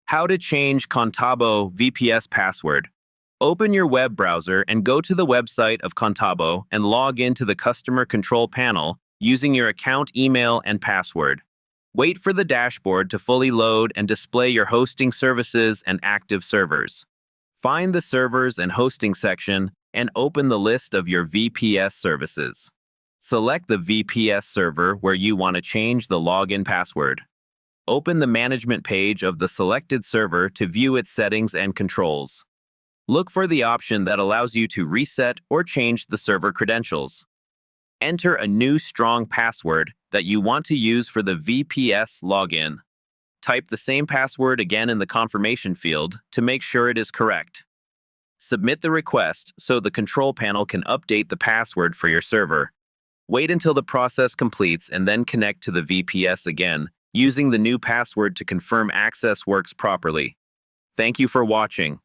How to change Contabo VPS password. Open your web browser and go to the website of Contabo and log into the customer control panel using your account email and password. Wait for the dashboard to fully load and display your hosting services and active servers. Find the servers and hosting section and open the list of your VPS services. Select the VPS server where you want to change the login password. Open the management page of the selected server to view its settings and controls. Look for the option that allows you to reset or change the server credentials. Enter a new strong password that you want to use for the VPS login. Type the same password again in the confirmation field to make sure it is correct. Submit the request so the control panel can update the password for your server. Wait until the process completes and then connect to the VPS again, using the new password to confirm access works properly. Thank you for watching.